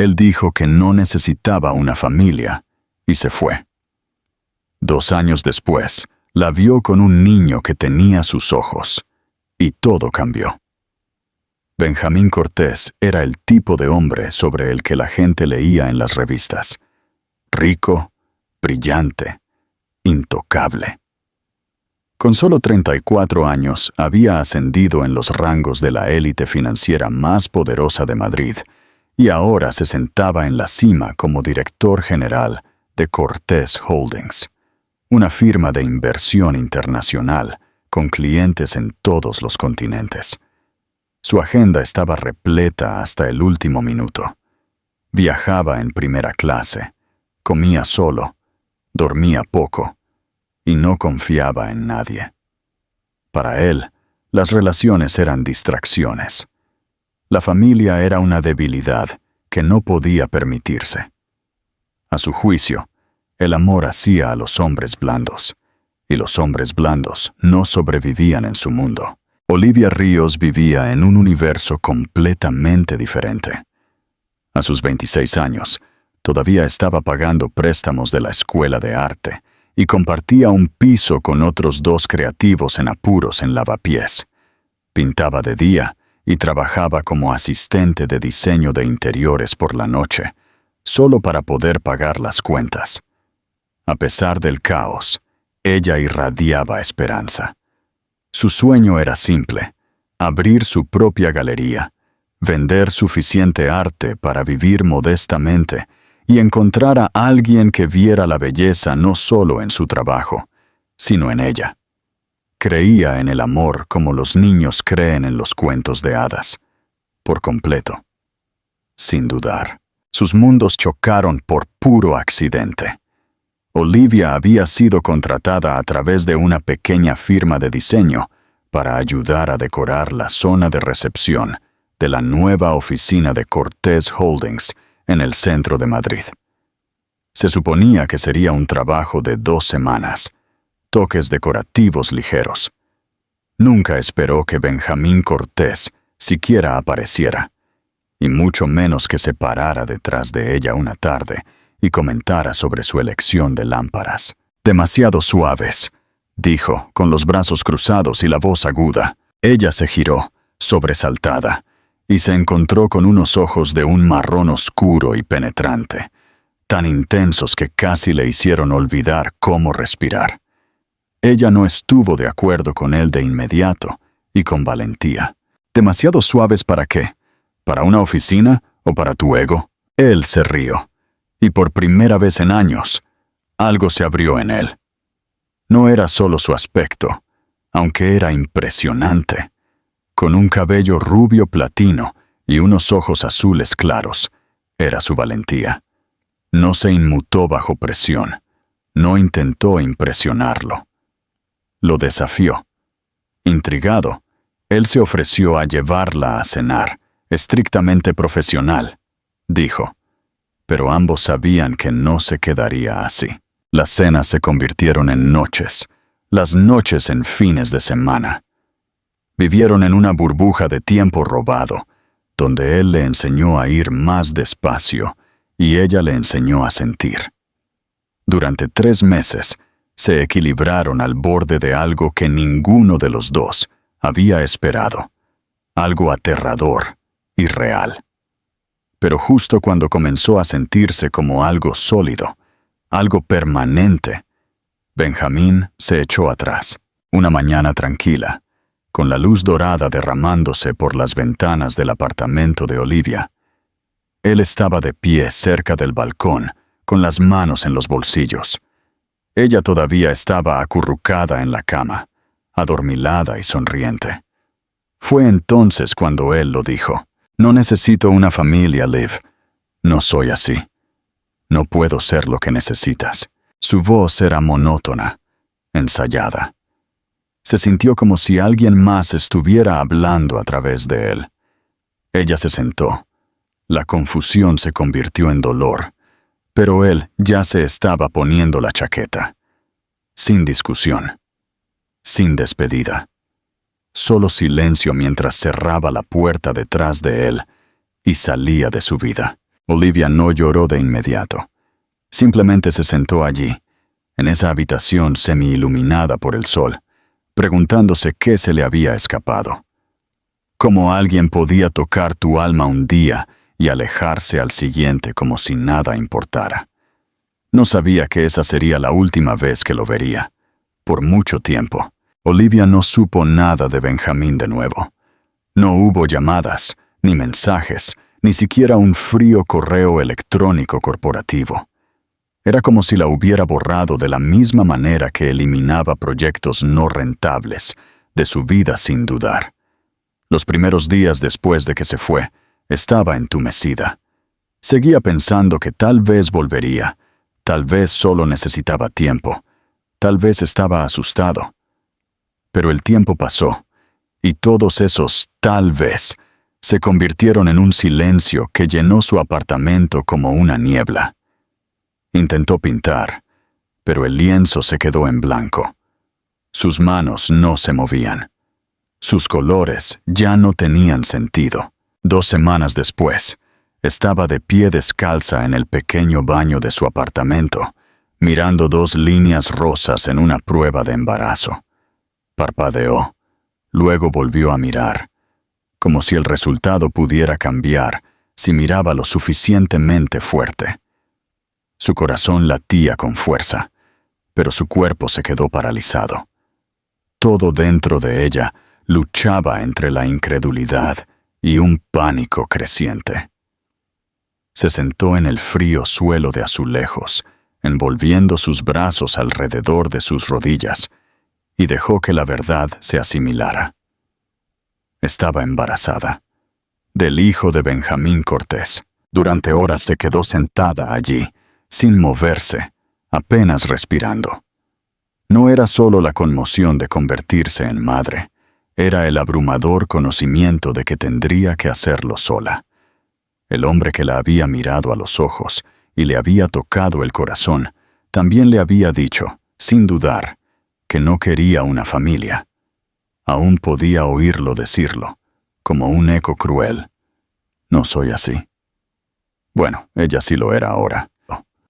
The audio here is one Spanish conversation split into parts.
Él dijo que no necesitaba una familia y se fue. 2 años después, la vio con un niño que tenía sus ojos, y todo cambió. Benjamín Cortés era el tipo de hombre sobre el que la gente leía en las revistas. Rico, brillante, intocable. Con solo 34 años, había ascendido en los rangos de la élite financiera más poderosa de Madrid, y ahora se sentaba en la cima como director general de Cortés Holdings, una firma de inversión internacional con clientes en todos los continentes. Su agenda estaba repleta hasta el último minuto. Viajaba en primera clase, comía solo, dormía poco y no confiaba en nadie. Para él, las relaciones eran distracciones. La familia era una debilidad que no podía permitirse. A su juicio, el amor hacía a los hombres blandos, y los hombres blandos no sobrevivían en su mundo. Olivia Ríos vivía en un universo completamente diferente. A sus 26 años, todavía estaba pagando préstamos de la escuela de arte y compartía un piso con otros 2 creativos en apuros en Lavapiés. Pintaba de día y trabajaba como asistente de diseño de interiores por la noche, solo para poder pagar las cuentas. A pesar del caos, ella irradiaba esperanza. Su sueño era simple: abrir su propia galería, vender suficiente arte para vivir modestamente y encontrar a alguien que viera la belleza no solo en su trabajo, sino en ella. Creía en el amor como los niños creen en los cuentos de hadas, por completo. Sin dudar, sus mundos chocaron por puro accidente. Olivia había sido contratada a través de una pequeña firma de diseño para ayudar a decorar la zona de recepción de la nueva oficina de Cortés Holdings en el centro de Madrid. Se suponía que sería un trabajo de 2 semanas, toques decorativos ligeros. Nunca esperó que Benjamín Cortés siquiera apareciera, y mucho menos que se parara detrás de ella una tarde y comentara sobre su elección de lámparas. «Demasiado suaves», dijo, con los brazos cruzados y la voz aguda. Ella se giró, sobresaltada, y se encontró con unos ojos de un marrón oscuro y penetrante, tan intensos que casi le hicieron olvidar cómo respirar. Ella no estuvo de acuerdo con él de inmediato, y con valentía. «¿Demasiado suaves para qué? ¿Para una oficina o para tu ego?» Él se rió, y por primera vez en años, algo se abrió en él. No era solo su aspecto, aunque era impresionante. Con un cabello rubio platino y unos ojos azules claros, era su valentía. No se inmutó bajo presión, no intentó impresionarlo. Lo desafió. Intrigado, él se ofreció a llevarla a cenar, estrictamente profesional, dijo. Pero ambos sabían que no se quedaría así. Las cenas se convirtieron en noches, las noches en fines de semana. Vivieron en una burbuja de tiempo robado, donde él le enseñó a ir más despacio y ella le enseñó a sentir. Durante 3 meses, se equilibraron al borde de algo que ninguno de los dos había esperado, algo aterrador y real. Pero justo cuando comenzó a sentirse como algo sólido, algo permanente, Benjamín se echó atrás. Una mañana tranquila, con la luz dorada derramándose por las ventanas del apartamento de Olivia. Él estaba de pie cerca del balcón, con las manos en los bolsillos. Ella todavía estaba acurrucada en la cama, adormilada y sonriente. Fue entonces cuando él lo dijo. «No necesito una familia, Liv. No soy así. No puedo ser lo que necesitas». Su voz era monótona, ensayada. Se sintió como si alguien más estuviera hablando a través de él. Ella se sentó. La confusión se convirtió en dolor, pero él ya se estaba poniendo la chaqueta. Sin discusión. Sin despedida. Solo silencio mientras cerraba la puerta detrás de él y salía de su vida. Olivia no lloró de inmediato. Simplemente se sentó allí, en esa habitación semi-iluminada por el sol, preguntándose qué se le había escapado. ¿Cómo alguien podía tocar tu alma un día y alejarse al siguiente como si nada importara? No sabía que esa sería la última vez que lo vería. Por mucho tiempo, Olivia no supo nada de Benjamín de nuevo. No hubo llamadas, ni mensajes, ni siquiera un frío correo electrónico corporativo. Era como si la hubiera borrado de la misma manera que eliminaba proyectos no rentables de su vida sin dudar. Los primeros días después de que se fue, estaba entumecida. Seguía pensando que tal vez volvería, tal vez solo necesitaba tiempo, tal vez estaba asustado. Pero el tiempo pasó, y todos esos tal vez se convirtieron en un silencio que llenó su apartamento como una niebla. Intentó pintar, pero el lienzo se quedó en blanco. Sus manos no se movían. Sus colores ya no tenían sentido. 2 semanas después, estaba de pie descalza en el pequeño baño de su apartamento, mirando 2 líneas rosas en una prueba de embarazo. Parpadeó, luego volvió a mirar, como si el resultado pudiera cambiar si miraba lo suficientemente fuerte. Su corazón latía con fuerza, pero su cuerpo se quedó paralizado. Todo dentro de ella luchaba entre la incredulidad y un pánico creciente. Se sentó en el frío suelo de azulejos, envolviendo sus brazos alrededor de sus rodillas, y dejó que la verdad se asimilara. Estaba embarazada, del hijo de Benjamín Cortés. Durante horas se quedó sentada allí, sin moverse, apenas respirando. No era solo la conmoción de convertirse en madre, era el abrumador conocimiento de que tendría que hacerlo sola. El hombre que la había mirado a los ojos y le había tocado el corazón, también le había dicho, sin dudar, que no quería una familia. Aún podía oírlo decirlo, como un eco cruel. No soy así. Bueno, ella sí lo era ahora.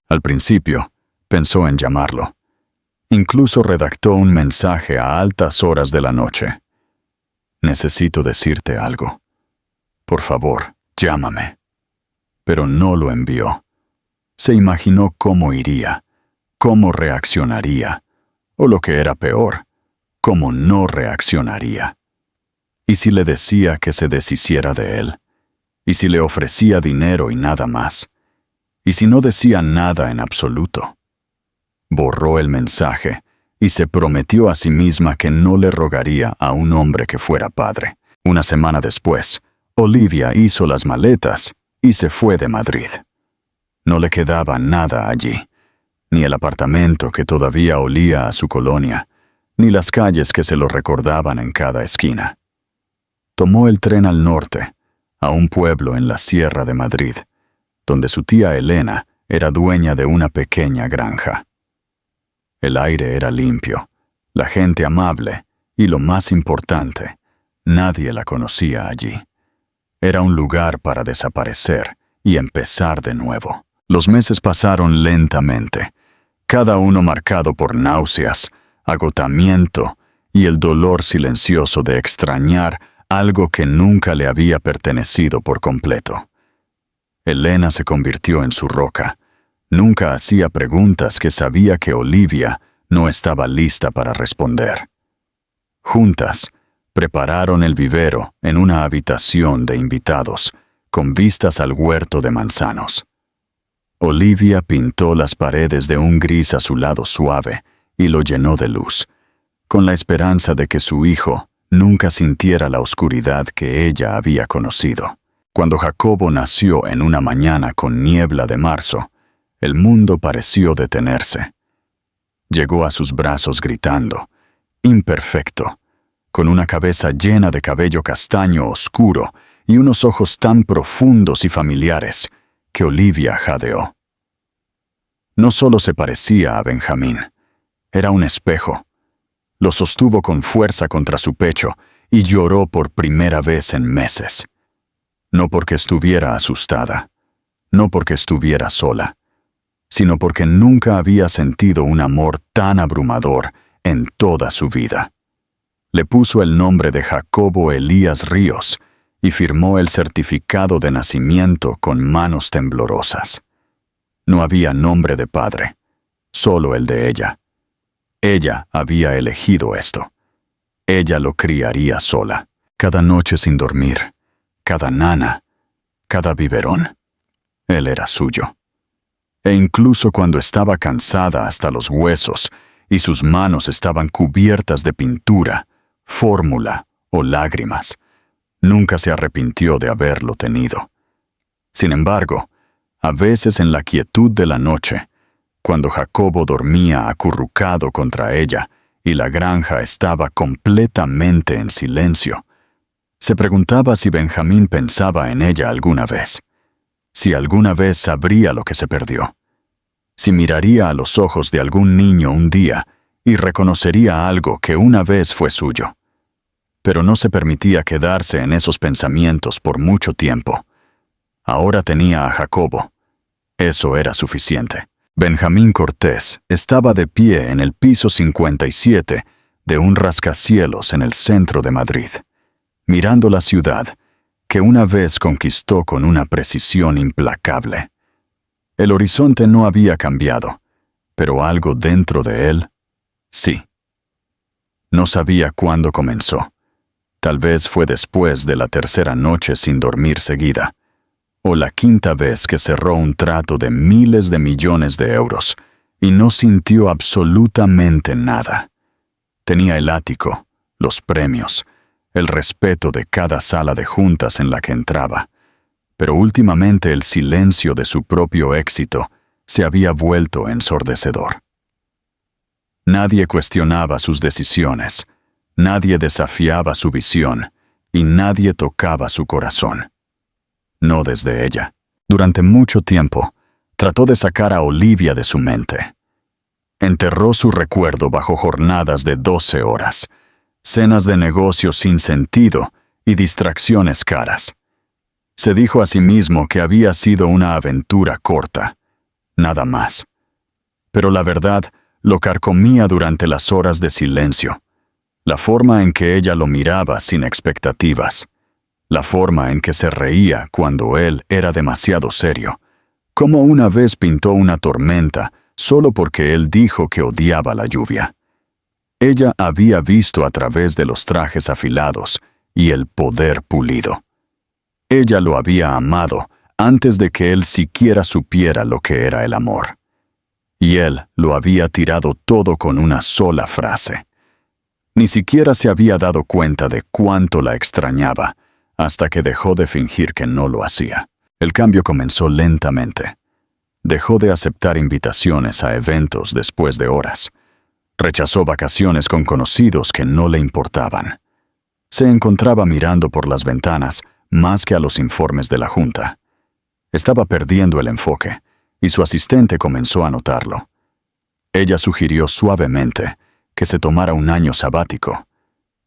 Al principio, pensó en llamarlo. Incluso redactó un mensaje a altas horas de la noche. Necesito decirte algo. Por favor, llámame. Pero no lo envió. Se imaginó cómo iría, cómo reaccionaría, o lo que era peor, cómo no reaccionaría. ¿Y si le decía que se deshiciera de él? ¿Y si le ofrecía dinero y nada más? ¿Y si no decía nada en absoluto? Borró el mensaje y se prometió a sí misma que no le rogaría a un hombre que fuera padre. Una semana después, Olivia hizo las maletas y se fue de Madrid. No le quedaba nada allí, ni el apartamento que todavía olía a su colonia, ni las calles que se lo recordaban en cada esquina. Tomó el tren al norte, a un pueblo en la Sierra de Madrid, donde su tía Elena era dueña de una pequeña granja. El aire era limpio, la gente amable y, lo más importante, nadie la conocía allí. Era un lugar para desaparecer y empezar de nuevo. Los meses pasaron lentamente, cada uno marcado por náuseas, agotamiento y el dolor silencioso de extrañar algo que nunca le había pertenecido por completo. Elena se convirtió en su roca. Nunca hacía preguntas que sabía que Olivia no estaba lista para responder. Juntas, prepararon el vivero en una habitación de invitados, con vistas al huerto de manzanos. Olivia pintó las paredes de un gris azulado suave y lo llenó de luz, con la esperanza de que su hijo nunca sintiera la oscuridad que ella había conocido. Cuando Jacobo nació en una mañana con niebla de marzo, el mundo pareció detenerse. Llegó a sus brazos gritando, imperfecto, con una cabeza llena de cabello castaño oscuro y unos ojos tan profundos y familiares que Olivia jadeó. No solo se parecía a Benjamín, era un espejo. Lo sostuvo con fuerza contra su pecho y lloró por primera vez en meses. No porque estuviera asustada, no porque estuviera sola, sino porque nunca había sentido un amor tan abrumador en toda su vida. Le puso el nombre de Jacobo Elías Ríos y firmó el certificado de nacimiento con manos temblorosas. No había nombre de padre, solo el de ella. Ella había elegido esto. Ella lo criaría sola, cada noche sin dormir, cada nana, cada biberón. Él era suyo. E incluso cuando estaba cansada hasta los huesos y sus manos estaban cubiertas de pintura, fórmula o lágrimas, nunca se arrepintió de haberlo tenido. Sin embargo, a veces en la quietud de la noche, cuando Jacobo dormía acurrucado contra ella y la granja estaba completamente en silencio, se preguntaba si Benjamín pensaba en ella alguna vez, si alguna vez sabría lo que se perdió, si miraría a los ojos de algún niño un día y reconocería algo que una vez fue suyo. Pero no se permitía quedarse en esos pensamientos por mucho tiempo. Ahora tenía a Jacobo. Eso era suficiente. Benjamín Cortés estaba de pie en el piso 57 de un rascacielos en el centro de Madrid, mirando la ciudad que una vez conquistó con una precisión implacable. El horizonte no había cambiado, pero algo dentro de él, sí. No sabía cuándo comenzó. Tal vez fue después de la tercera noche sin dormir seguida, o la quinta vez que cerró un trato de miles de millones de euros y no sintió absolutamente nada. Tenía el ático, los premios, el respeto de cada sala de juntas en la que entraba, pero últimamente el silencio de su propio éxito se había vuelto ensordecedor. Nadie cuestionaba sus decisiones, nadie desafiaba su visión y nadie tocaba su corazón. No desde ella. Durante mucho tiempo, trató de sacar a Olivia de su mente. Enterró su recuerdo bajo jornadas de 12 horas, cenas de negocios sin sentido y distracciones caras. Se dijo a sí mismo que había sido una aventura corta, nada más. Pero la verdad lo carcomía durante las horas de silencio, la forma en que ella lo miraba sin expectativas, la forma en que se reía cuando él era demasiado serio, como una vez pintó una tormenta solo porque él dijo que odiaba la lluvia. Ella había visto a través de los trajes afilados y el poder pulido. Ella lo había amado antes de que él siquiera supiera lo que era el amor. Y él lo había tirado todo con una sola frase. Ni siquiera se había dado cuenta de cuánto la extrañaba, hasta que dejó de fingir que no lo hacía. El cambio comenzó lentamente. Dejó de aceptar invitaciones a eventos después de horas. Rechazó vacaciones con conocidos que no le importaban. Se encontraba mirando por las ventanas más que a los informes de la junta. Estaba perdiendo el enfoque, y su asistente comenzó a notarlo. Ella sugirió suavemente que se tomara un año sabático,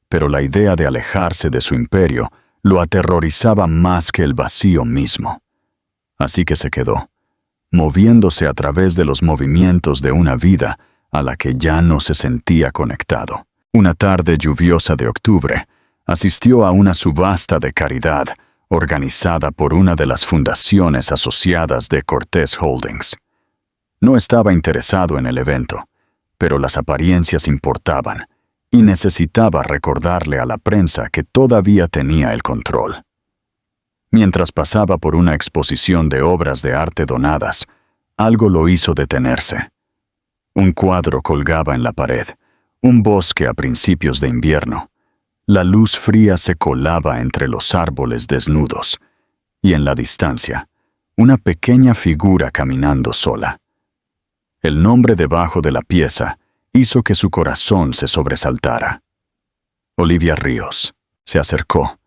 pero la idea de alejarse de su imperio lo aterrorizaba más que el vacío mismo. Así que se quedó, moviéndose a través de los movimientos de una vida a la que ya no se sentía conectado. Una tarde lluviosa de octubre, asistió a una subasta de caridad organizada por una de las fundaciones asociadas de Cortés Holdings. No estaba interesado en el evento, pero las apariencias importaban, y necesitaba recordarle a la prensa que todavía tenía el control. Mientras pasaba por una exposición de obras de arte donadas, algo lo hizo detenerse. Un cuadro colgaba en la pared, un bosque a principios de invierno. La luz fría se colaba entre los árboles desnudos, y en la distancia, una pequeña figura caminando sola. El nombre debajo de la pieza hizo que su corazón se sobresaltara. Olivia Ríos se acercó,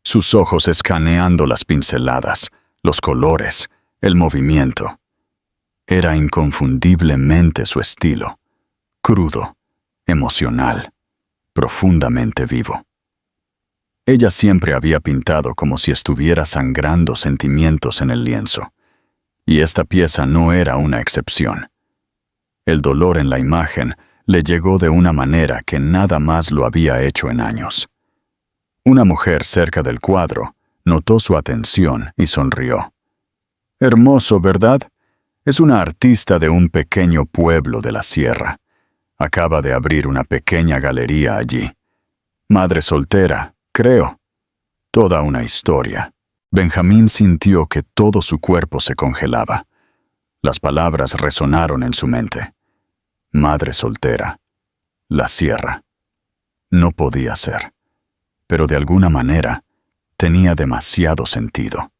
sus ojos escaneando las pinceladas, los colores, el movimiento. Era inconfundiblemente su estilo, crudo, emocional, profundamente vivo. Ella siempre había pintado como si estuviera sangrando sentimientos en el lienzo, y esta pieza no era una excepción. El dolor en la imagen le llegó de una manera que nada más lo había hecho en años. Una mujer cerca del cuadro notó su atención y sonrió. «Hermoso, ¿verdad? Es una artista de un pequeño pueblo de la sierra. Acaba de abrir una pequeña galería allí. Madre soltera, creo. Toda una historia». Benjamín sintió que todo su cuerpo se congelaba. Las palabras resonaron en su mente. Madre soltera. La sierra. No podía ser, pero de alguna manera tenía demasiado sentido.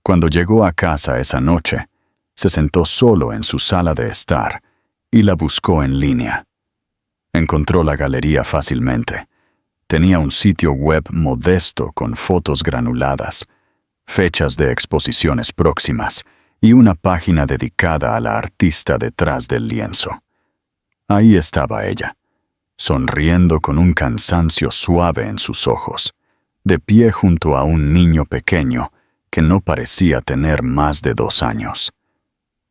Cuando llegó a casa esa noche, se sentó solo en su sala de estar y la buscó en línea. Encontró la galería fácilmente. Tenía un sitio web modesto con fotos granuladas, fechas de exposiciones próximas y una página dedicada a la artista detrás del lienzo. Ahí estaba ella, sonriendo con un cansancio suave en sus ojos, de pie junto a un niño pequeño que no parecía tener más de 2 años.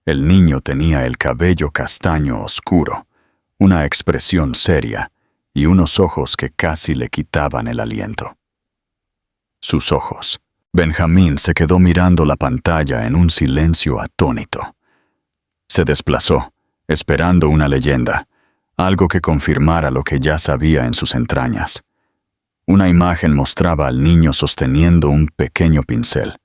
El niño tenía el cabello castaño oscuro, una expresión seria y unos ojos que casi le quitaban el aliento. Sus ojos. Benjamín se quedó mirando la pantalla en un silencio atónito. Se desplazó, esperando una leyenda, algo que confirmara lo que ya sabía en sus entrañas. Una imagen mostraba al niño sosteniendo un pequeño pincel,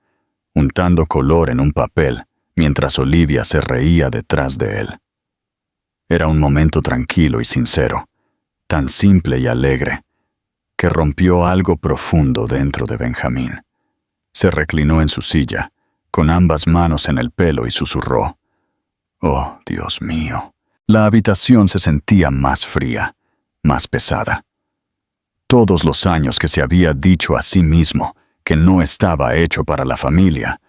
untando color en un papel, mientras Olivia se reía detrás de él. Era un momento tranquilo y sincero, tan simple y alegre, que rompió algo profundo dentro de Benjamín. Se reclinó en su silla, con ambas manos en el pelo y susurró: «Oh, Dios mío». La habitación se sentía más fría, más pesada. Todos los años que se había dicho a sí mismo que no estaba hecho para la familia,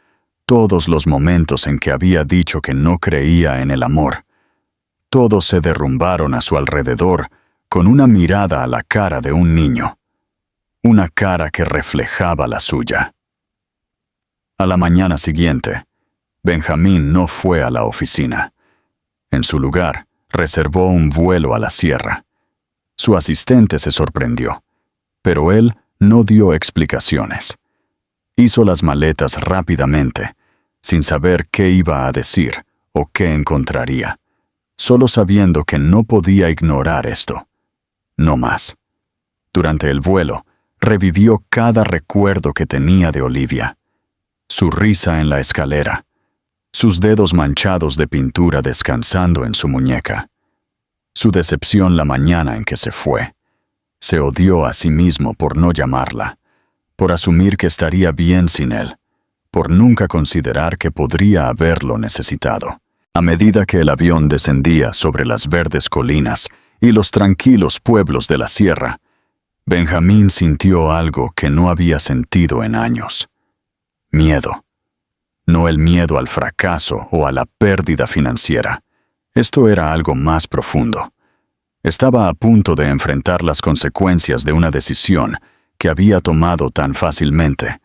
todos los momentos en que había dicho que no creía en el amor, todos se derrumbaron a su alrededor con una mirada a la cara de un niño, una cara que reflejaba la suya. A la mañana siguiente, Benjamín no fue a la oficina. En su lugar, reservó un vuelo a la sierra. Su asistente se sorprendió, pero él no dio explicaciones. Hizo las maletas rápidamente, sin saber qué iba a decir o qué encontraría, solo sabiendo que no podía ignorar esto. No más. Durante el vuelo, revivió cada recuerdo que tenía de Olivia. Su risa en la escalera, sus dedos manchados de pintura descansando en su muñeca, su decepción la mañana en que se fue. Se odió a sí mismo por no llamarla, por asumir que estaría bien sin él, por nunca considerar que podría haberlo necesitado. A medida que el avión descendía sobre las verdes colinas y los tranquilos pueblos de la sierra, Benjamín sintió algo que no había sentido en años. Miedo. No el miedo al fracaso o a la pérdida financiera. Esto era algo más profundo. Estaba a punto de enfrentar las consecuencias de una decisión que había tomado tan fácilmente,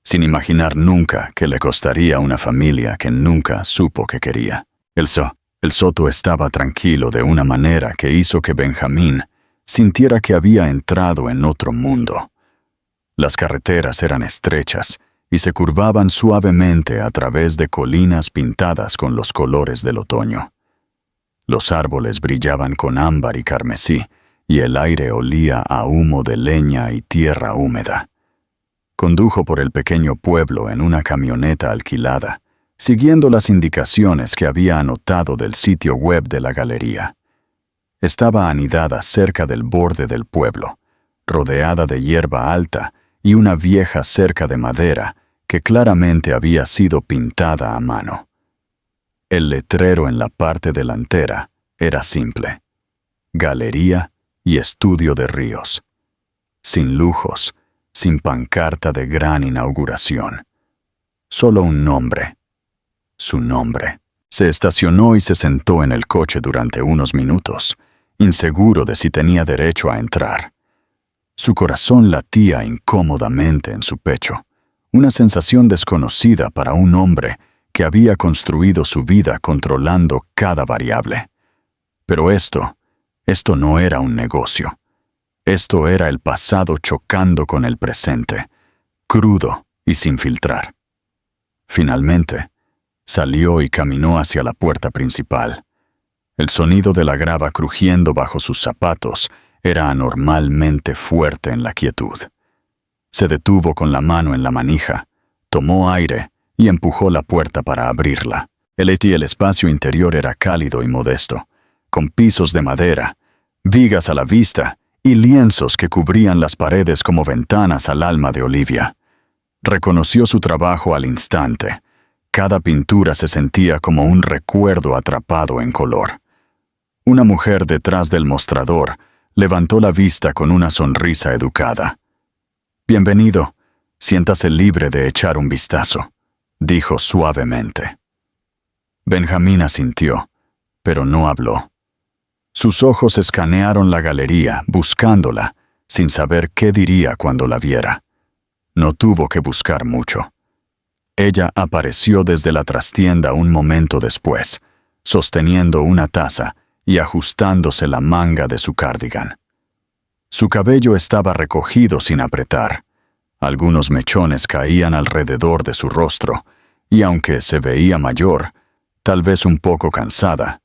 sin imaginar nunca que le costaría una familia que nunca supo que quería. El soto estaba tranquilo de una manera que hizo que Benjamín sintiera que había entrado en otro mundo. Las carreteras eran estrechas y se curvaban suavemente a través de colinas pintadas con los colores del otoño. Los árboles brillaban con ámbar y carmesí, y el aire olía a humo de leña y tierra húmeda. Condujo por el pequeño pueblo en una camioneta alquilada, siguiendo las indicaciones que había anotado del sitio web de la galería. Estaba anidada cerca del borde del pueblo, rodeada de hierba alta y una vieja cerca de madera que claramente había sido pintada a mano. El letrero en la parte delantera era simple: Galería y Estudio de Ríos. Sin lujos, sin pancarta de gran inauguración. Solo un nombre. Su nombre. Se estacionó y se sentó en el coche durante unos minutos, inseguro de si tenía derecho a entrar. Su corazón latía incómodamente en su pecho, una sensación desconocida para un hombre que había construido su vida controlando cada variable. Pero esto no era un negocio. Esto era el pasado chocando con el presente, crudo y sin filtrar. Finalmente, salió y caminó hacia la puerta principal. El sonido de la grava crujiendo bajo sus zapatos era anormalmente fuerte en la quietud. Se detuvo con la mano en la manija, tomó aire y empujó la puerta para abrirla. El espacio interior era cálido y modesto, con pisos de madera, vigas a la vista y lienzos que cubrían las paredes como ventanas al alma de Olivia. Reconoció su trabajo al instante. Cada pintura se sentía como un recuerdo atrapado en color. Una mujer detrás del mostrador levantó la vista con una sonrisa educada. «Bienvenido, siéntase libre de echar un vistazo», dijo suavemente. Benjamín asintió, pero no habló. Sus ojos escanearon la galería, buscándola, sin saber qué diría cuando la viera. No tuvo que buscar mucho. Ella apareció desde la trastienda un momento después, sosteniendo una taza y ajustándose la manga de su cardigan. Su cabello estaba recogido sin apretar. Algunos mechones caían alrededor de su rostro, y aunque se veía mayor, tal vez un poco cansada,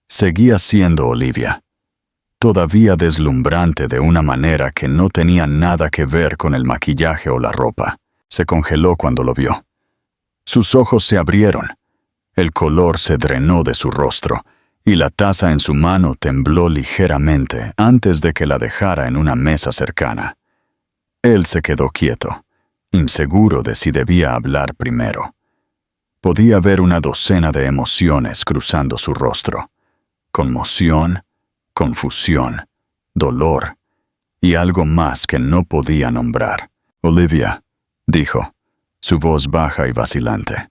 seguía siendo Olivia, todavía deslumbrante de una manera que no tenía nada que ver con el maquillaje o la ropa. Se congeló cuando lo vio. Sus ojos se abrieron, el color se drenó de su rostro, y la taza en su mano tembló ligeramente antes de que la dejara en una mesa cercana. Él se quedó quieto, inseguro de si debía hablar primero. Podía ver una docena de emociones cruzando su rostro. Conmoción, confusión, dolor y algo más que no podía nombrar. «Olivia», dijo, su voz baja y vacilante.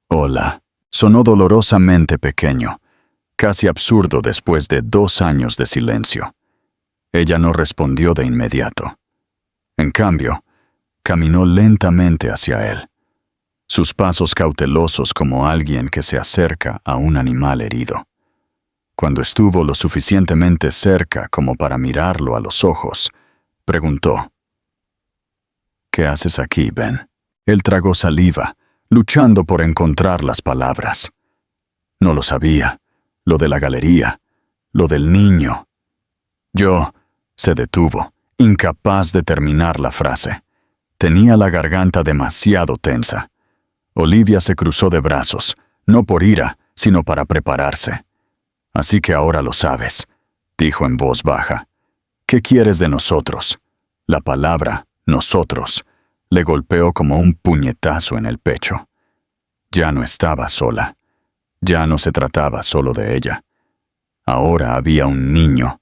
«Hola». Sonó dolorosamente pequeño, casi absurdo después de 2 años de silencio. Ella no respondió de inmediato. En cambio, caminó lentamente hacia él, sus pasos cautelosos como alguien que se acerca a un animal herido. Cuando estuvo lo suficientemente cerca como para mirarlo a los ojos, preguntó: «¿Qué haces aquí, Ben?». Él tragó saliva, luchando por encontrar las palabras. No lo sabía, lo de la galería, lo del niño. Se detuvo, incapaz de terminar la frase. Tenía la garganta demasiado tensa. Olivia se cruzó de brazos, no por ira, sino para prepararse. «Así que ahora lo sabes», dijo en voz baja. «¿Qué quieres de nosotros?». La palabra «nosotros» le golpeó como un puñetazo en el pecho. Ya no estaba sola. Ya no se trataba solo de ella. Ahora había un niño,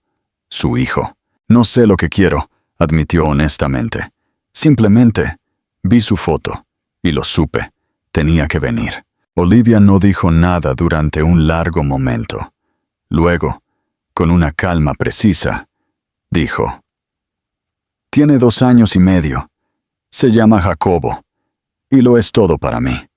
su hijo. «No sé lo que quiero», admitió honestamente. «Simplemente vi su foto y lo supe. Tenía que venir». Olivia no dijo nada durante un largo momento. Luego, con una calma precisa, dijo: «Tiene 2 años y medio. Se llama Jacobo. Y lo es todo para mí.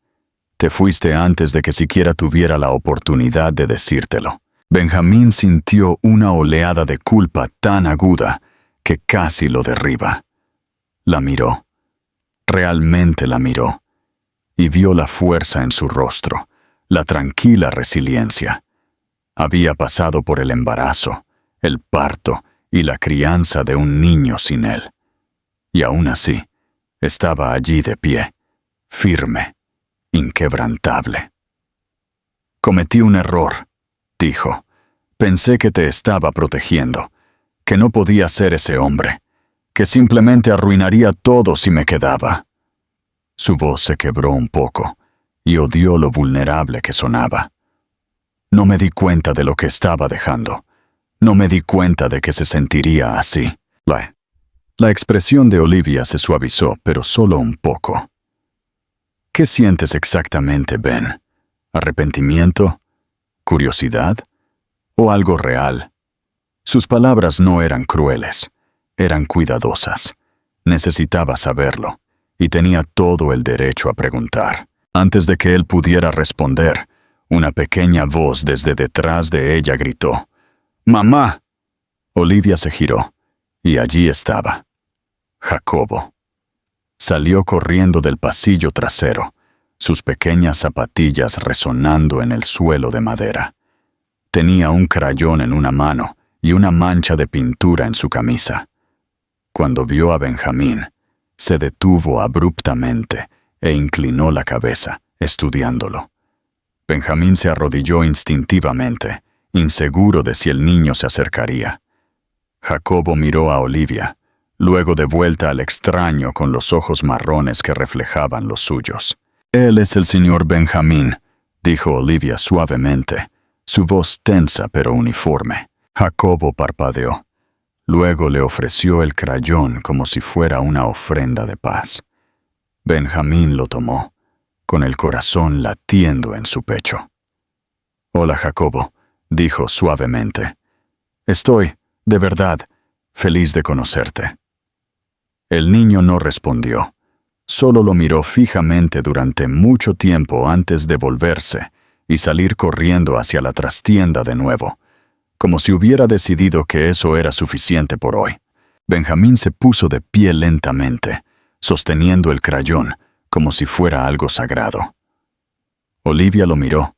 Te fuiste antes de que siquiera tuviera la oportunidad de decírtelo». Benjamín sintió una oleada de culpa tan aguda que casi lo derriba. La miró. Realmente la miró. Y vio la fuerza en su rostro, la tranquila resiliencia. Había pasado por el embarazo, el parto y la crianza de un niño sin él. Y aún así, estaba allí de pie, firme, inquebrantable. «Cometí un error», dijo. «Pensé que te estaba protegiendo, que no podía ser ese hombre, que simplemente arruinaría todo si me quedaba». Su voz se quebró un poco, y odió lo vulnerable que sonaba. «No me di cuenta de lo que estaba dejando. No me di cuenta de que se sentiría así». La expresión de Olivia se suavizó, pero solo un poco. «¿Qué sientes exactamente, Ben? ¿Arrepentimiento? ¿Curiosidad? ¿O algo real?». Sus palabras no eran crueles, eran cuidadosas. Necesitaba saberlo, y tenía todo el derecho a preguntar. Antes de que él pudiera responder, una pequeña voz desde detrás de ella gritó: «¡Mamá!». Olivia se giró, y allí estaba Jacobo. Salió corriendo del pasillo trasero, sus pequeñas zapatillas resonando en el suelo de madera. Tenía un crayón en una mano y una mancha de pintura en su camisa. Cuando vio a Benjamín, se detuvo abruptamente e inclinó la cabeza, estudiándolo. Benjamín se arrodilló instintivamente, inseguro de si el niño se acercaría. Jacobo miró a Olivia, luego de vuelta al extraño con los ojos marrones que reflejaban los suyos. «Él es el señor Benjamín», dijo Olivia suavemente, su voz tensa pero uniforme. Jacobo parpadeó. Luego le ofreció el crayón como si fuera una ofrenda de paz. Benjamín lo tomó, con el corazón latiendo en su pecho. «Hola, Jacobo», dijo suavemente. «Estoy, de verdad, feliz de conocerte». El niño no respondió. Solo lo miró fijamente durante mucho tiempo antes de volverse y salir corriendo hacia la trastienda de nuevo, como si hubiera decidido que eso era suficiente por hoy. Benjamín se puso de pie lentamente, sosteniendo el crayón como si fuera algo sagrado. Olivia lo miró,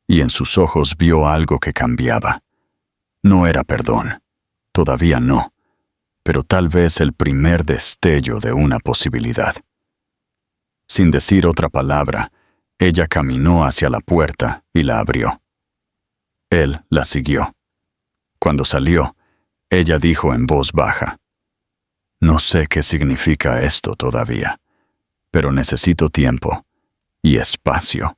y en sus ojos vio algo que cambiaba. No era perdón, todavía no, pero tal vez el primer destello de una posibilidad. Sin decir otra palabra, ella caminó hacia la puerta y la abrió. Él la siguió. Cuando salió, ella dijo en voz baja: «No sé qué significa esto todavía, pero necesito tiempo y espacio.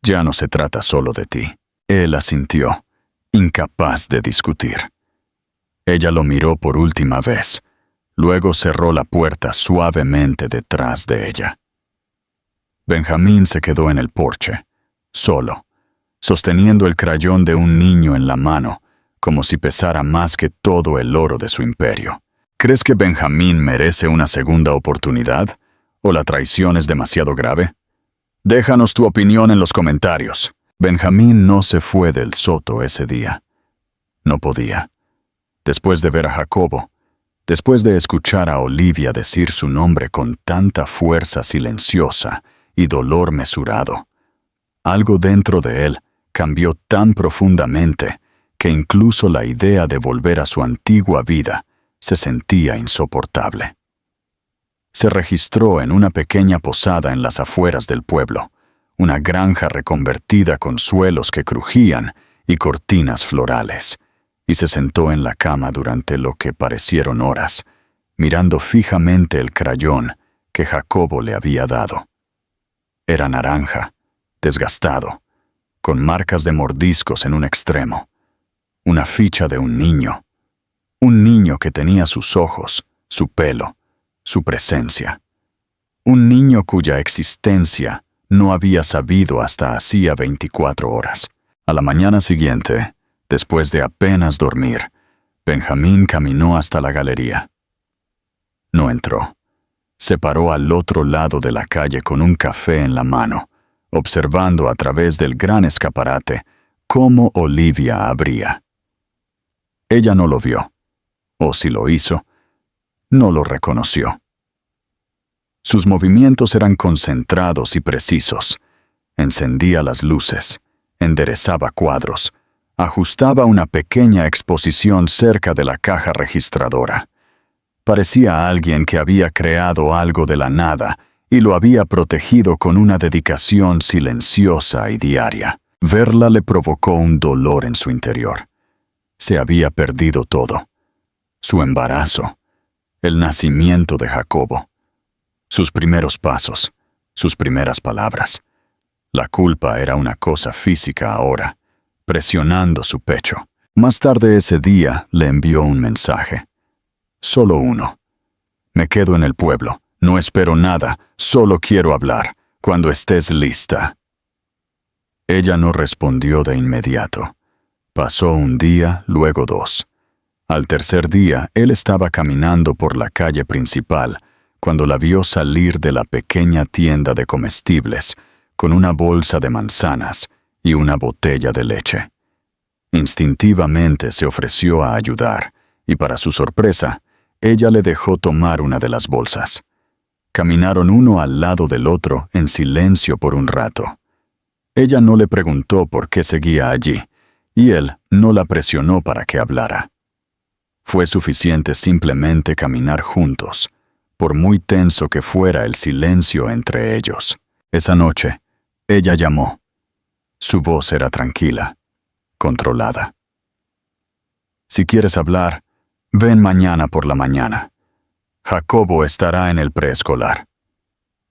Ya no se trata solo de ti». Él asintió, incapaz de discutir. Ella lo miró por última vez, luego cerró la puerta suavemente detrás de ella. Benjamín se quedó en el porche, solo, sosteniendo el crayón de un niño en la mano, como si pesara más que todo el oro de su imperio. ¿Crees que Benjamín merece una segunda oportunidad? ¿O la traición es demasiado grave? Déjanos tu opinión en los comentarios. Benjamín no se fue del soto ese día. No podía. Después de ver a Jacobo, después de escuchar a Olivia decir su nombre con tanta fuerza silenciosa y dolor mesurado, algo dentro de él cambió tan profundamente que incluso la idea de volver a su antigua vida se sentía insoportable. Se registró en una pequeña posada en las afueras del pueblo, una granja reconvertida con suelos que crujían y cortinas florales, y se sentó en la cama durante lo que parecieron horas, mirando fijamente el crayón que Jacobo le había dado. Era naranja, desgastado, con marcas de mordiscos en un extremo. Una ficha de un niño que tenía sus ojos, su pelo, su presencia. Un niño cuya existencia no había sabido hasta hacía 24 horas. A la mañana siguiente, después de apenas dormir, Benjamín caminó hasta la galería. No entró. Se paró al otro lado de la calle con un café en la mano, observando a través del gran escaparate cómo Olivia abría. Ella no lo vio, o si lo hizo, no lo reconoció. Sus movimientos eran concentrados y precisos. Encendía las luces, enderezaba cuadros, ajustaba una pequeña exposición cerca de la caja registradora. Parecía alguien que había creado algo de la nada y lo había protegido con una dedicación silenciosa y diaria. Verla le provocó un dolor en su interior. Se había perdido todo. Su embarazo, el nacimiento de Jacobo, sus primeros pasos, sus primeras palabras. La culpa era una cosa física ahora, presionando su pecho. Más tarde ese día le envió un mensaje. Solo uno. Me quedo en el pueblo, no espero nada, solo quiero hablar, cuando estés lista. Ella no respondió de inmediato. Pasó un día, luego dos. Al tercer día, él estaba caminando por la calle principal, cuando la vio salir de la pequeña tienda de comestibles, con una bolsa de manzanas y una botella de leche. Instintivamente se ofreció a ayudar, y para su sorpresa, ella le dejó tomar una de las bolsas. Caminaron uno al lado del otro en silencio por un rato. Ella no le preguntó por qué seguía allí, y él no la presionó para que hablara. Fue suficiente simplemente caminar juntos, por muy tenso que fuera el silencio entre ellos. Esa noche, ella llamó. Su voz era tranquila, controlada. Si quieres hablar, ven mañana por la mañana. Jacobo estará en el preescolar.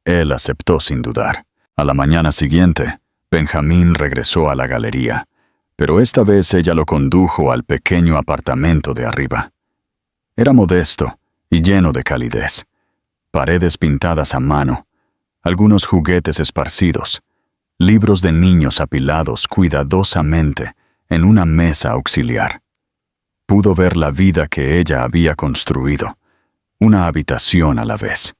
Él aceptó sin dudar. A la mañana siguiente, Benjamín regresó a la galería, pero esta vez ella lo condujo al pequeño apartamento de arriba. Era modesto y lleno de calidez. Paredes pintadas a mano, algunos juguetes esparcidos, libros de niños apilados cuidadosamente en una mesa auxiliar. Pudo ver la vida que ella había construido, una habitación a la vez.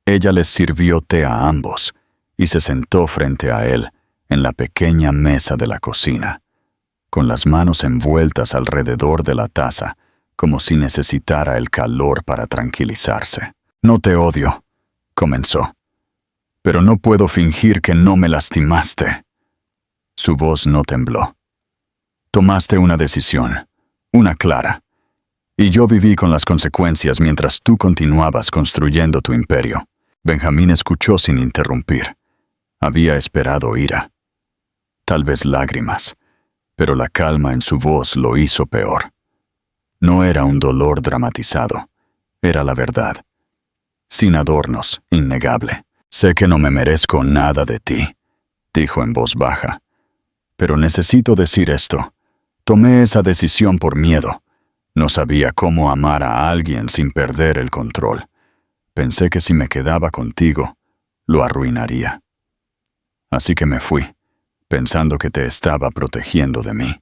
Ella les sirvió té a ambos y se sentó frente a él en la pequeña mesa de la cocina, con las manos envueltas alrededor de la taza, como si necesitara el calor para tranquilizarse. «No te odio», comenzó, «pero no puedo fingir que no me lastimaste». Su voz no tembló. «Tomaste una decisión, una clara, y yo viví con las consecuencias mientras tú continuabas construyendo tu imperio». Benjamín escuchó sin interrumpir. Había esperado ira, tal vez lágrimas, pero la calma en su voz lo hizo peor. No era un dolor dramatizado, era la verdad. Sin adornos, innegable. «Sé que no me merezco nada de ti», dijo en voz baja, «pero necesito decir esto. Tomé esa decisión por miedo. No sabía cómo amar a alguien sin perder el control. Pensé que si me quedaba contigo, lo arruinaría. Así que me fui, pensando que te estaba protegiendo de mí.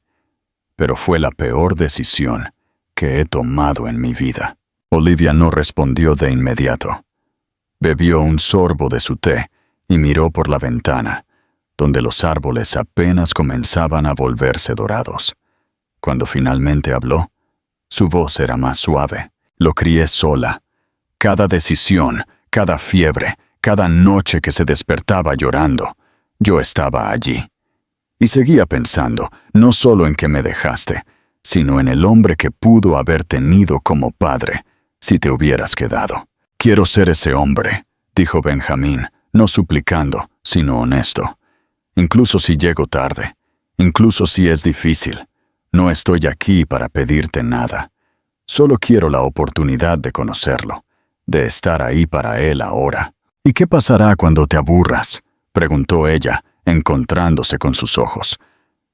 Pero fue la peor decisión que he tomado en mi vida». Olivia no respondió de inmediato. Bebió un sorbo de su té y miró por la ventana, donde los árboles apenas comenzaban a volverse dorados. Cuando finalmente habló, su voz era más suave. «Lo crié sola. Cada decisión, cada fiebre, cada noche que se despertaba llorando, yo estaba allí. Y seguía pensando, no solo en que me dejaste, sino en el hombre que pudo haber tenido como padre, si te hubieras quedado. Quiero ser ese hombre», dijo Benjamín, no suplicando, sino honesto. «Incluso si llego tarde, incluso si es difícil, no estoy aquí para pedirte nada. Solo quiero la oportunidad de conocerlo, de estar ahí para él ahora». «¿Y qué pasará cuando te aburras?», preguntó ella, encontrándose con sus ojos.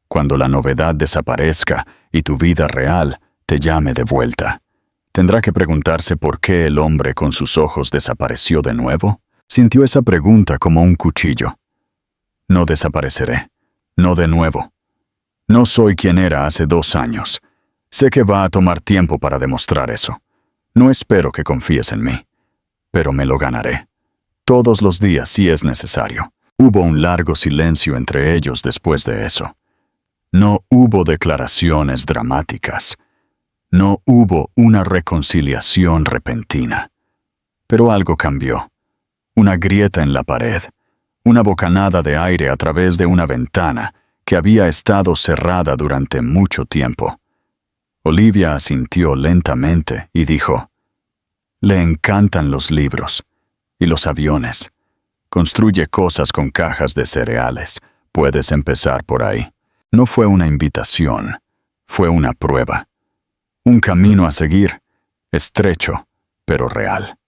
«Cuando la novedad desaparezca y tu vida real te llame de vuelta. ¿Tendrá que preguntarse por qué el hombre con sus ojos desapareció de nuevo?» Sintió esa pregunta como un cuchillo. «No desapareceré, no de nuevo. No soy quien era hace 2 años. Sé que va a tomar tiempo para demostrar eso. No espero que confíes en mí, pero me lo ganaré. Todos los días si es necesario». Hubo un largo silencio entre ellos después de eso. No hubo declaraciones dramáticas. No hubo una reconciliación repentina. Pero algo cambió. Una grieta en la pared, una bocanada de aire a través de una ventana que había estado cerrada durante mucho tiempo. Olivia asintió lentamente y dijo, «Le encantan los libros y los aviones. Construye cosas con cajas de cereales. Puedes empezar por ahí». No fue una invitación, fue una prueba. Un camino a seguir, estrecho, pero real.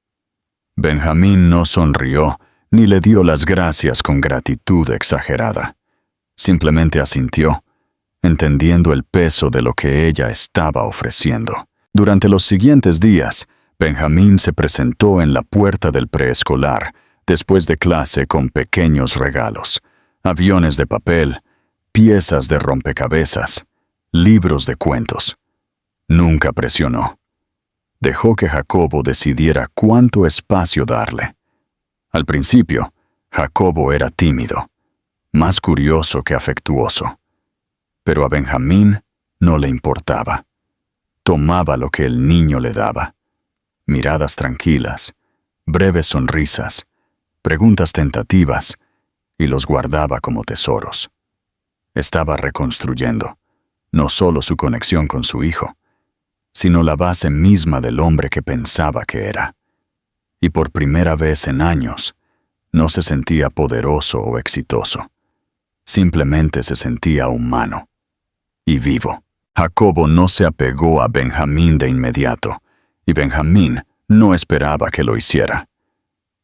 Benjamín no sonrió ni le dio las gracias con gratitud exagerada. Simplemente asintió, entendiendo el peso de lo que ella estaba ofreciendo. Durante los siguientes días, Benjamín se presentó en la puerta del preescolar, después de clase con pequeños regalos, aviones de papel, piezas de rompecabezas, libros de cuentos. Nunca presionó. Dejó que Jacobo decidiera cuánto espacio darle. Al principio, Jacobo era tímido, más curioso que afectuoso. Pero a Benjamín no le importaba. Tomaba lo que el niño le daba. Miradas tranquilas, breves sonrisas, preguntas tentativas, y los guardaba como tesoros. Estaba reconstruyendo, no solo su conexión con su hijo, sino la base misma del hombre que pensaba que era. Y por primera vez en años, no se sentía poderoso o exitoso. Simplemente se sentía humano y vivo. Jacobo no se apegó a Benjamín de inmediato, y Benjamín no esperaba que lo hiciera.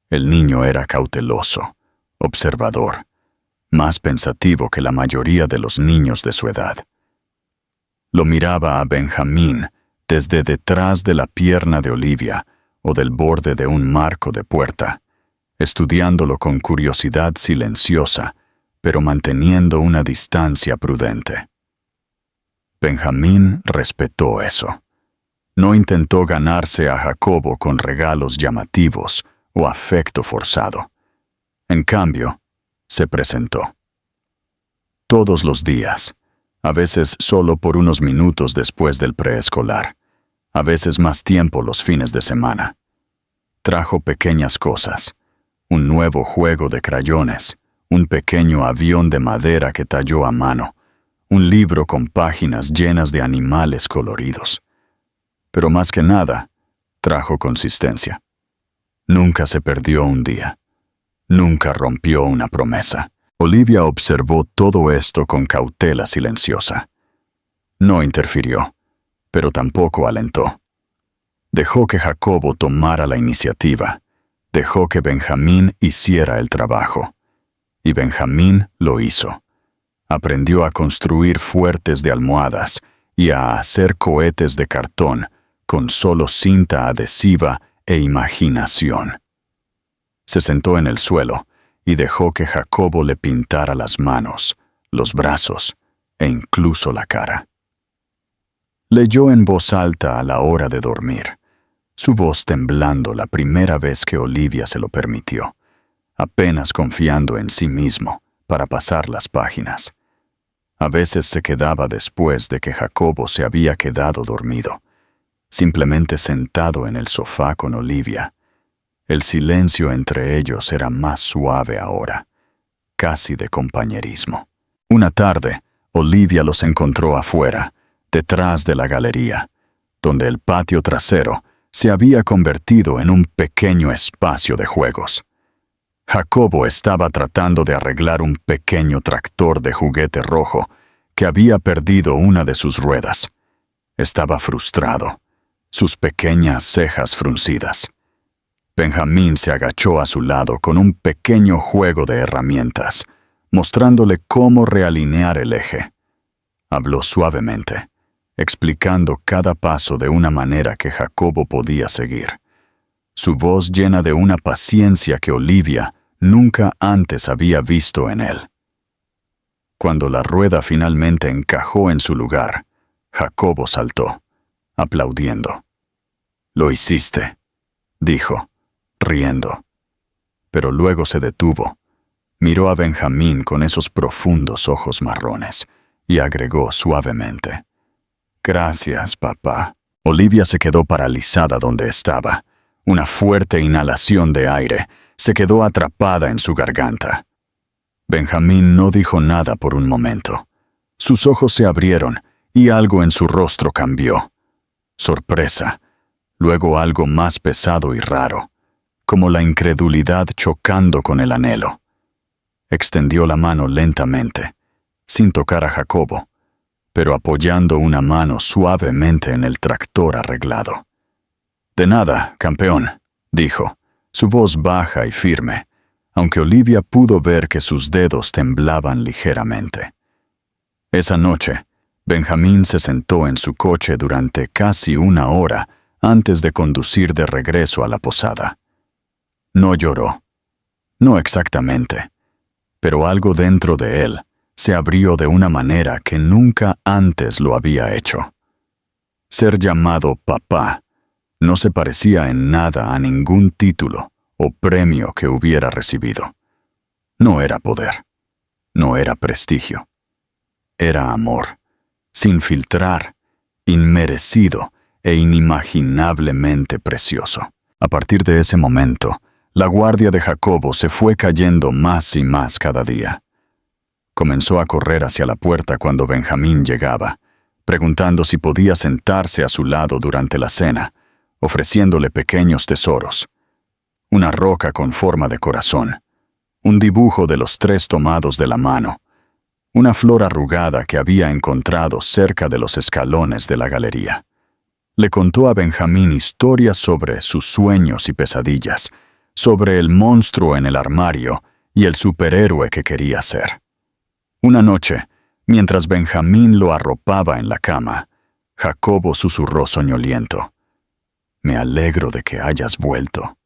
El niño era cauteloso, observador, más pensativo que la mayoría de los niños de su edad. Lo miraba a Benjamín desde detrás de la pierna de Olivia o del borde de un marco de puerta, estudiándolo con curiosidad silenciosa, pero manteniendo una distancia prudente. Benjamín respetó eso. No intentó ganarse a Jacobo con regalos llamativos o afecto forzado. En cambio, se presentó. Todos los días, a veces solo por unos minutos después del preescolar, a veces más tiempo los fines de semana. Trajo pequeñas cosas, un nuevo juego de crayones, un pequeño avión de madera que talló a mano, un libro con páginas llenas de animales coloridos. Pero más que nada, trajo consistencia. Nunca se perdió un día. Nunca rompió una promesa. Olivia observó todo esto con cautela silenciosa. No interfirió, pero tampoco alentó. Dejó que Jacobo tomara la iniciativa. Dejó que Benjamín hiciera el trabajo. Y Benjamín lo hizo. Aprendió a construir fuertes de almohadas y a hacer cohetes de cartón con solo cinta adhesiva e imaginación. Se sentó en el suelo y dejó que Jacobo le pintara las manos, los brazos e incluso la cara. Leyó en voz alta a la hora de dormir, su voz temblando la primera vez que Olivia se lo permitió, apenas confiando en sí mismo para pasar las páginas. A veces se quedaba después de que Jacobo se había quedado dormido, simplemente sentado en el sofá con Olivia. El silencio entre ellos era más suave ahora, casi de compañerismo. Una tarde, Olivia los encontró afuera, detrás de la galería, donde el patio trasero se había convertido en un pequeño espacio de juegos. Jacobo estaba tratando de arreglar un pequeño tractor de juguete rojo que había perdido una de sus ruedas. Estaba frustrado, sus pequeñas cejas fruncidas. Benjamín se agachó a su lado con un pequeño juego de herramientas, mostrándole cómo realinear el eje. Habló suavemente, explicando cada paso de una manera que Jacobo podía seguir. Su voz llena de una paciencia que Olivia nunca antes había visto en él. Cuando la rueda finalmente encajó en su lugar, Jacobo saltó, aplaudiendo. «Lo hiciste», dijo, riendo. Pero luego se detuvo, miró a Benjamín con esos profundos ojos marrones y agregó suavemente: «Gracias, papá». Olivia se quedó paralizada donde estaba. Una fuerte inhalación de aire se quedó atrapada en su garganta. Benjamín no dijo nada por un momento. Sus ojos se abrieron y algo en su rostro cambió. Sorpresa, luego algo más pesado y raro, como la incredulidad chocando con el anhelo. Extendió la mano lentamente, sin tocar a Jacobo, pero apoyando una mano suavemente en el tractor arreglado. «De nada, campeón», dijo, su voz baja y firme, aunque Olivia pudo ver que sus dedos temblaban ligeramente. Esa noche, Benjamín se sentó en su coche durante casi una hora antes de conducir de regreso a la posada. No lloró. No exactamente, pero algo dentro de él se abrió de una manera que nunca antes lo había hecho. Ser llamado papá no se parecía en nada a ningún título o premio que hubiera recibido. No era poder, no era prestigio. Era amor, sin filtrar, inmerecido e inimaginablemente precioso. A partir de ese momento, la guardia de Jacobo se fue cayendo más y más cada día. Comenzó a correr hacia la puerta cuando Benjamín llegaba, preguntando si podía sentarse a su lado durante la cena, ofreciéndole pequeños tesoros. Una roca con forma de corazón, un dibujo de los 3 tomados de la mano, una flor arrugada que había encontrado cerca de los escalones de la galería. Le contó a Benjamín historias sobre sus sueños y pesadillas, sobre el monstruo en el armario y el superhéroe que quería ser. Una noche, mientras Benjamín lo arropaba en la cama, Jacobo susurró soñoliento: «Me alegro de que hayas vuelto».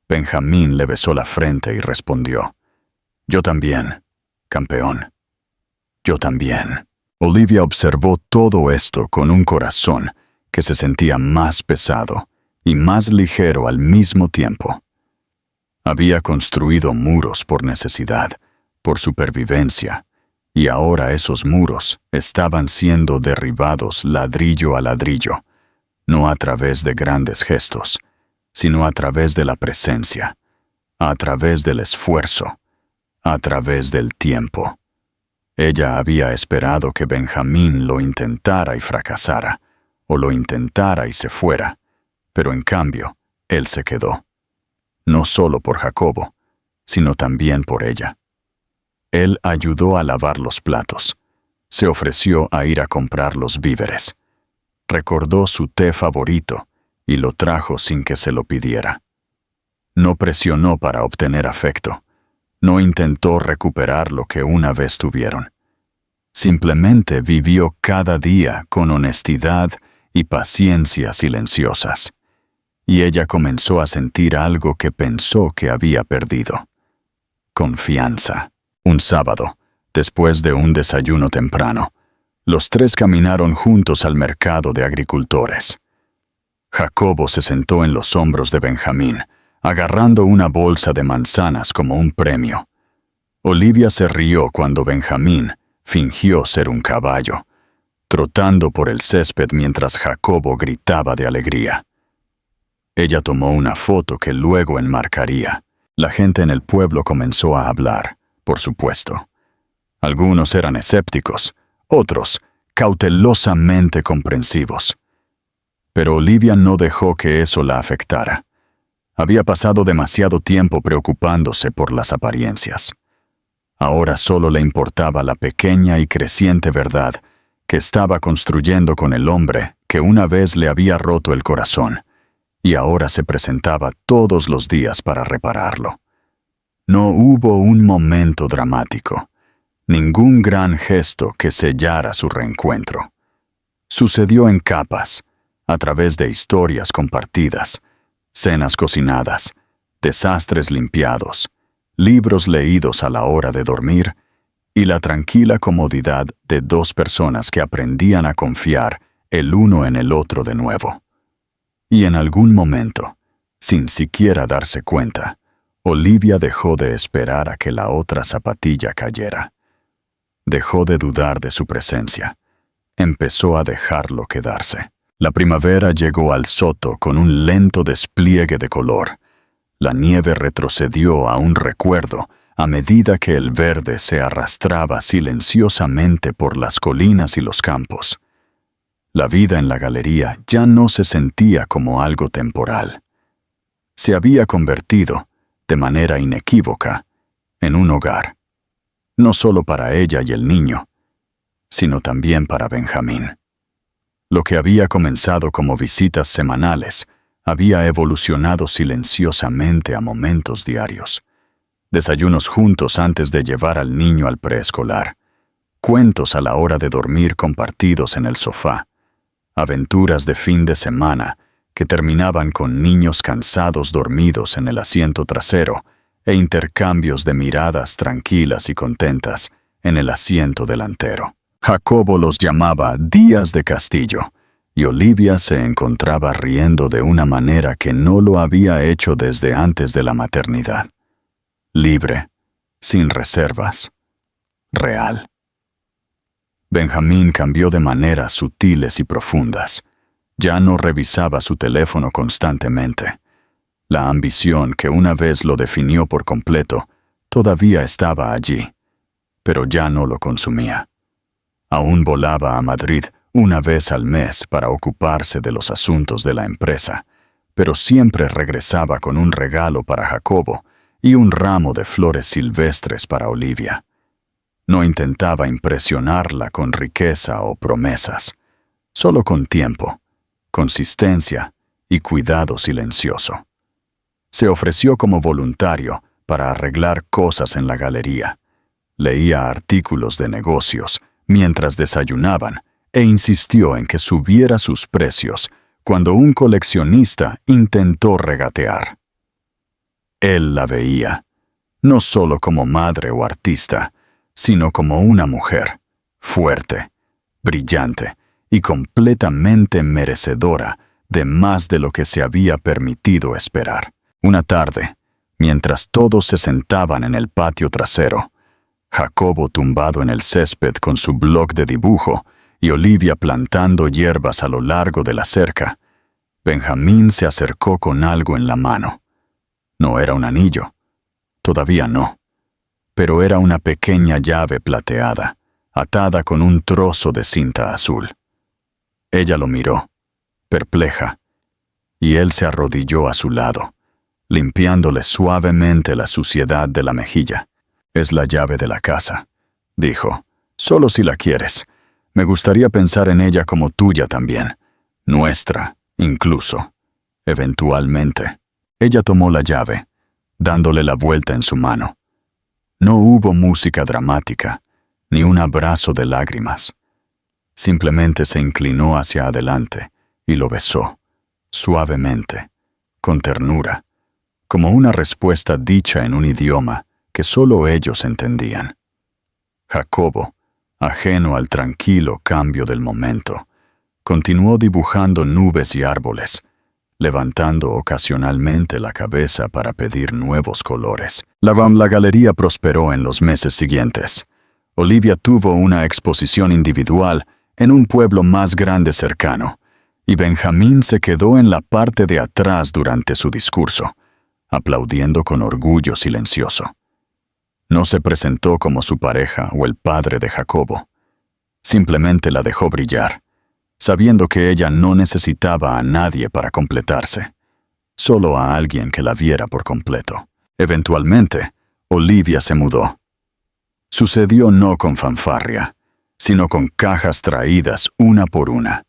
Benjamín le besó la frente y respondió: «Yo también, campeón. Yo también». Olivia observó todo esto con un corazón que se sentía más pesado y más ligero al mismo tiempo. Había construido muros por necesidad, por supervivencia, y ahora esos muros estaban siendo derribados ladrillo a ladrillo, no a través de grandes gestos, sino a través de la presencia, a través del esfuerzo, a través del tiempo. Ella había esperado que Benjamín lo intentara y fracasara, o lo intentara y se fuera, pero en cambio, él se quedó. No solo por Jacobo, sino también por ella. Él ayudó a lavar los platos, se ofreció a ir a comprar los víveres, recordó su té favorito y lo trajo sin que se lo pidiera. No presionó para obtener afecto, no intentó recuperar lo que una vez tuvieron. Simplemente vivió cada día con honestidad y paciencia silenciosas, y ella comenzó a sentir algo que pensó que había perdido: confianza. Un sábado, después de un desayuno temprano, los 3 caminaron juntos al mercado de agricultores. Jacobo se sentó en los hombros de Benjamín, agarrando una bolsa de manzanas como un premio. Olivia se rió cuando Benjamín fingió ser un caballo, trotando por el césped mientras Jacobo gritaba de alegría. Ella tomó una foto que luego enmarcaría. La gente en el pueblo comenzó a hablar, por supuesto. Algunos eran escépticos, otros cautelosamente comprensivos. Pero Olivia no dejó que eso la afectara. Había pasado demasiado tiempo preocupándose por las apariencias. Ahora solo le importaba la pequeña y creciente verdad que estaba construyendo con el hombre que una vez le había roto el corazón, y ahora se presentaba todos los días para repararlo. No hubo un momento dramático, ningún gran gesto que sellara su reencuentro. Sucedió en capas, a través de historias compartidas, cenas cocinadas, desastres limpiados, libros leídos a la hora de dormir y la tranquila comodidad de 2 personas que aprendían a confiar el uno en el otro de nuevo. Y en algún momento, sin siquiera darse cuenta, Olivia dejó de esperar a que la otra zapatilla cayera. Dejó de dudar de su presencia. Empezó a dejarlo quedarse. La primavera llegó al soto con un lento despliegue de color. La nieve retrocedió a un recuerdo a medida que el verde se arrastraba silenciosamente por las colinas y los campos. La vida en la galería ya no se sentía como algo temporal. Se había convertido, de manera inequívoca, en un hogar, no solo para ella y el niño, sino también para Benjamín. Lo que había comenzado como visitas semanales había evolucionado silenciosamente a momentos diarios. Desayunos juntos antes de llevar al niño al preescolar, cuentos a la hora de dormir compartidos en el sofá, aventuras de fin de semana que terminaban con niños cansados dormidos en el asiento trasero e intercambios de miradas tranquilas y contentas en el asiento delantero. Jacobo los llamaba días de castillo, y Olivia se encontraba riendo de una manera que no lo había hecho desde antes de la maternidad. Libre, sin reservas, real. Benjamín cambió de maneras sutiles y profundas. Ya no revisaba su teléfono constantemente. La ambición que una vez lo definió por completo todavía estaba allí, pero ya no lo consumía. Aún volaba a Madrid una vez al mes para ocuparse de los asuntos de la empresa, pero siempre regresaba con un regalo para Jacobo y un ramo de flores silvestres para Olivia. No intentaba impresionarla con riqueza o promesas, solo con tiempo, consistencia y cuidado silencioso. Se ofreció como voluntario para arreglar cosas en la galería. Leía artículos de negocios mientras desayunaban e insistió en que subiera sus precios cuando un coleccionista intentó regatear. Él la veía, no solo como madre o artista, sino como una mujer, fuerte, brillante y completamente merecedora de más de lo que se había permitido esperar. Una tarde, mientras todos se sentaban en el patio trasero, Jacobo tumbado en el césped con su bloc de dibujo y Olivia plantando hierbas a lo largo de la cerca, Benjamín se acercó con algo en la mano. No era un anillo, todavía no, pero era una pequeña llave plateada, atada con un trozo de cinta azul. Ella lo miró, perpleja, y él se arrodilló a su lado, limpiándole suavemente la suciedad de la mejilla. «Es la llave de la casa», dijo, «solo si la quieres. Me gustaría pensar en ella como tuya también, nuestra, incluso, eventualmente». Ella tomó la llave, dándole la vuelta en su mano. No hubo música dramática, ni un abrazo de lágrimas. Simplemente se inclinó hacia adelante y lo besó, suavemente, con ternura, como una respuesta dicha en un idioma que solo ellos entendían. Jacobo, ajeno al tranquilo cambio del momento, continuó dibujando nubes y árboles, levantando ocasionalmente la cabeza para pedir nuevos colores. La galería prosperó en los meses siguientes. Olivia tuvo una exposición individual en un pueblo más grande cercano, y Benjamín se quedó en la parte de atrás durante su discurso, aplaudiendo con orgullo silencioso. No se presentó como su pareja o el padre de Jacobo. Simplemente la dejó brillar, sabiendo que ella no necesitaba a nadie para completarse, solo a alguien que la viera por completo. Eventualmente, Olivia se mudó. Sucedió no con fanfarria, sino con cajas traídas una por una.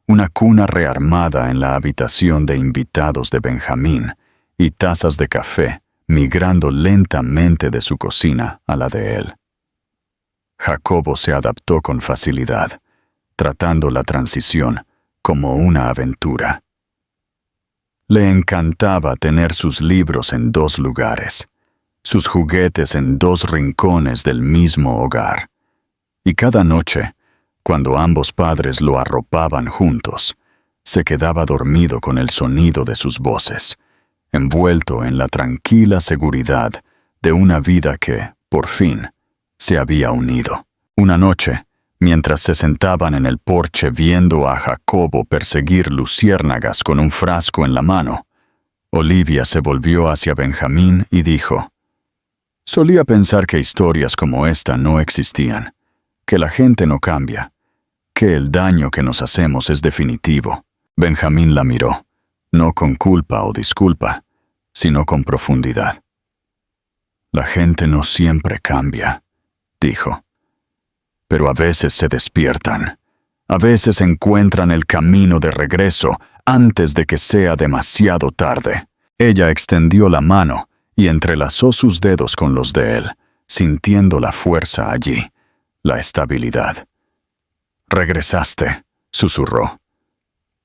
Una cuna rearmada en la habitación de invitados de Benjamín y tazas de café migrando lentamente de su cocina a la de él. Jacobo se adaptó con facilidad, tratando la transición como una aventura. Le encantaba tener sus libros en 2 lugares, sus juguetes en 2 rincones del mismo hogar. Y cada noche, cuando ambos padres lo arropaban juntos, se quedaba dormido con el sonido de sus voces, envuelto en la tranquila seguridad de una vida que, por fin, se había unido. Una noche, mientras se sentaban en el porche viendo a Jacobo perseguir luciérnagas con un frasco en la mano, Olivia se volvió hacia Benjamín y dijo: «Solía pensar que historias como esta no existían, que la gente no cambia, que el daño que nos hacemos es definitivo». Benjamín la miró, no con culpa o disculpa, sino con profundidad. «La gente no siempre cambia», dijo. «Pero a veces se despiertan. A veces encuentran el camino de regreso antes de que sea demasiado tarde». Ella extendió la mano y entrelazó sus dedos con los de él, sintiendo la fuerza allí, la estabilidad. «Regresaste», susurró.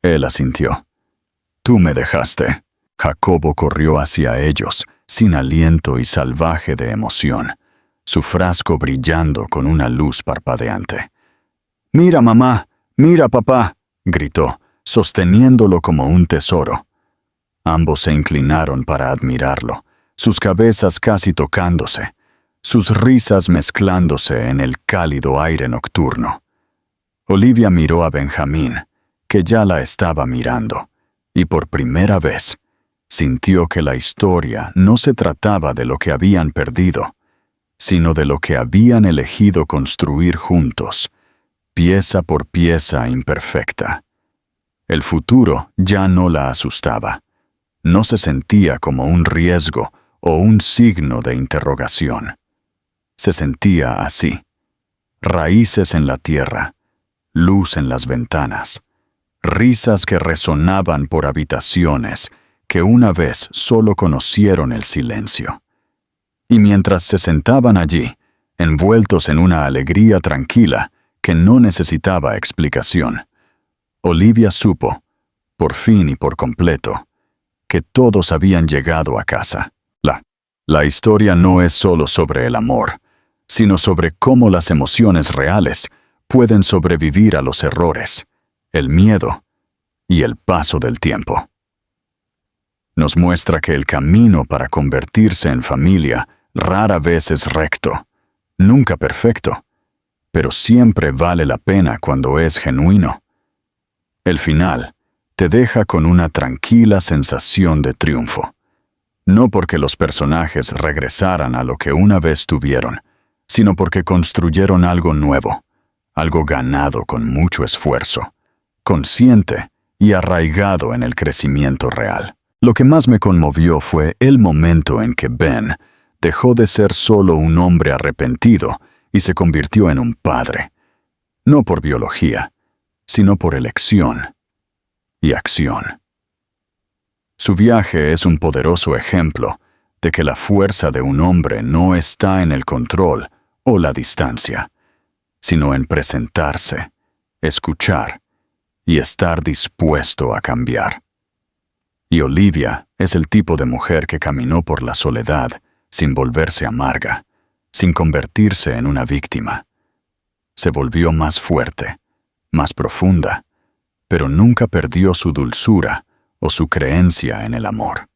Él asintió. «Tú me dejaste». Jacobo corrió hacia ellos, sin aliento y salvaje de emoción, su frasco brillando con una luz parpadeante. «Mira, mamá, mira, papá», gritó, sosteniéndolo como un tesoro. Ambos se inclinaron para admirarlo, sus cabezas casi tocándose, sus risas mezclándose en el cálido aire nocturno. Olivia miró a Benjamín, que ya la estaba mirando, y por primera vez sintió que la historia no se trataba de lo que habían perdido, sino de lo que habían elegido construir juntos, pieza por pieza imperfecta. El futuro ya no la asustaba. No se sentía como un riesgo o un signo de interrogación. Se sentía así: raíces en la tierra, luz en las ventanas, risas que resonaban por habitaciones que una vez solo conocieron el silencio. Y mientras se sentaban allí, envueltos en una alegría tranquila que no necesitaba explicación, Olivia supo, por fin y por completo, que todos habían llegado a casa. La historia no es solo sobre el amor, sino sobre cómo las emociones reales pueden sobrevivir a los errores, el miedo y el paso del tiempo. Nos muestra que el camino para convertirse en familia rara vez es recto, nunca perfecto, pero siempre vale la pena cuando es genuino. El final te deja con una tranquila sensación de triunfo. No porque los personajes regresaran a lo que una vez tuvieron, sino porque construyeron algo nuevo, algo ganado con mucho esfuerzo, consciente y arraigado en el crecimiento real. Lo que más me conmovió fue el momento en que Ben dejó de ser solo un hombre arrepentido y se convirtió en un padre, no por biología, sino por elección y acción. Su viaje es un poderoso ejemplo de que la fuerza de un hombre no está en el control o la distancia, sino en presentarse, escuchar y estar dispuesto a cambiar. Y Olivia es el tipo de mujer que caminó por la soledad sin volverse amarga, sin convertirse en una víctima. Se volvió más fuerte, más profunda, pero nunca perdió su dulzura o su creencia en el amor.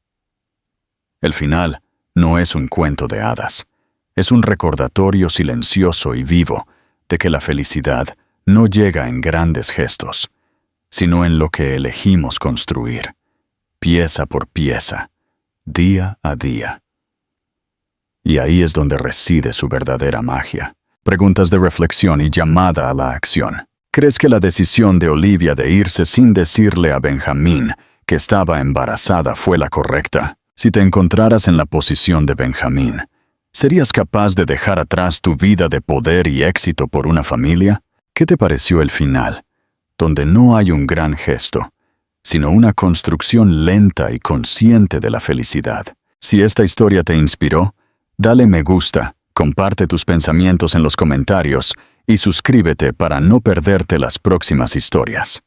El final no es un cuento de hadas, es un recordatorio silencioso y vivo de que la felicidad no llega en grandes gestos, sino en lo que elegimos construir, pieza por pieza, día a día. Y ahí es donde reside su verdadera magia. Preguntas de reflexión y llamada a la acción. ¿Crees que la decisión de Olivia de irse sin decirle a Benjamín que estaba embarazada fue la correcta? Si te encontraras en la posición de Benjamín, ¿serías capaz de dejar atrás tu vida de poder y éxito por una familia? ¿Qué te pareció el final, donde no hay un gran gesto, sino una construcción lenta y consciente de la felicidad? Si esta historia te inspiró, dale me gusta, comparte tus pensamientos en los comentarios y suscríbete para no perderte las próximas historias.